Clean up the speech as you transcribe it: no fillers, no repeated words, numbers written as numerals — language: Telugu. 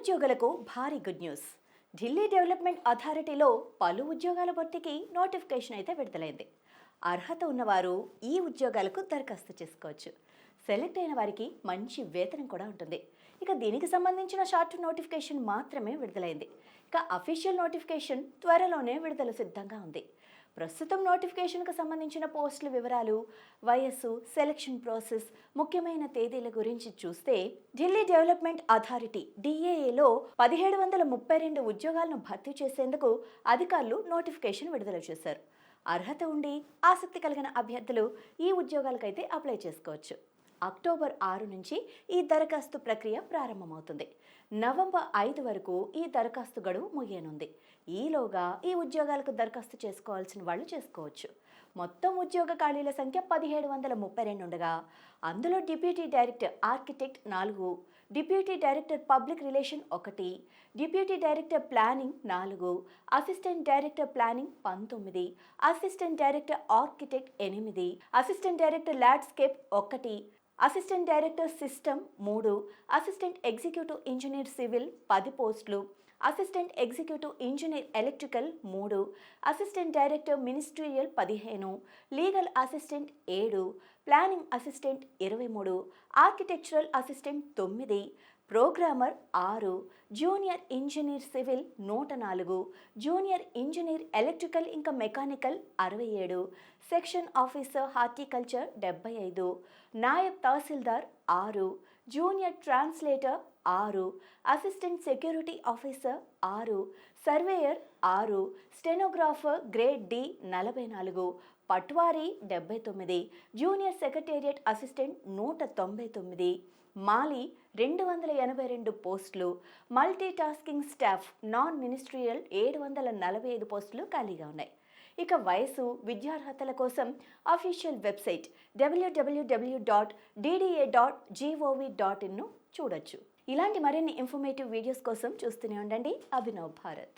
నిరుద్యోగులకు భారీ గుడ్ న్యూస్. ఢిల్లీ డెవలప్మెంట్ అథారిటీలో పలు ఉద్యోగాల భర్తీకి నోటిఫికేషన్ అయితే విడుదలైంది. అర్హత ఉన్నవారు ఈ ఉద్యోగాలకు దరఖాస్తు చేసుకోవచ్చు. సెలెక్ట్ అయిన వారికి మంచి వేతనం కూడా ఉంటుంది. ఇక దీనికి సంబంధించిన షార్ట్ నోటిఫికేషన్ మాత్రమే విడుదలైంది. ఇక అఫీషియల్ నోటిఫికేషన్ త్వరలోనే విడుదల సిద్ధంగా ఉంది. ప్రస్తుతం నోటిఫికేషన్కు సంబంధించిన పోస్టుల వివరాలు, వయస్సు, సెలక్షన్ ప్రాసెస్, ముఖ్యమైన తేదీల గురించి చూస్తే ఢిల్లీ డెవలప్మెంట్ అథారిటీ DAAలో 1732 ఉద్యోగాలను భర్తీ చేసేందుకు అధికారులు నోటిఫికేషన్ విడుదల చేశారు. అర్హత ఉండి ఆసక్తి కలిగిన అభ్యర్థులు ఈ ఉద్యోగాలకైతే అప్లై చేసుకోవచ్చు. అక్టోబర్ 6 నుంచి ఈ దరఖాస్తు ప్రక్రియ ప్రారంభమవుతుంది. నవంబర్ 5 వరకు ఈ దరఖాస్తు గడువు ముగియనుంది. ఈలోగా ఈ ఉద్యోగాలకు దరఖాస్తు చేసుకోవాల్సిన వాళ్ళు చేసుకోవచ్చు. మొత్తం ఉద్యోగ ఖాళీల సంఖ్య 1732 ఉండగా అందులో deputy director architect 4, deputy director public relation 1, deputy director planning 4, assistant director planning 19, assistant director architect 8, assistant director landscape 1, assistant director system 3, assistant executive engineer civil 10 పోస్టులు, assistant executive engineer electrical 3, assistant director ministerial 15, legal assistant 7, planning assistant 23, architectural assistant 9, programmer 6, junior engineer civil 104, junior engineer electrical ఇంకా mechanical 67, section officer horticulture 75, Nayab తహసీల్దార్ 6, junior translator 6, assistant security officer 6, surveyor 6, stenographer grade D 44, patwari 79, junior secretariat assistant 199, మాలి 282 పోస్టులు, multi tasking staff non ministerial 745 పోస్టులు ఖాళీగా ఉన్నాయి. ఇక వయసు, విద్యార్హతల కోసం అఫీషియల్ వెబ్సైట్ www.dda.gov.in చూడొచ్చు. ఇలాంటి మరిన్ని ఇన్ఫర్మేటివ్ వీడియోస్ కోసం చూస్తూనే ఉండండి అభినవ్ భారత్.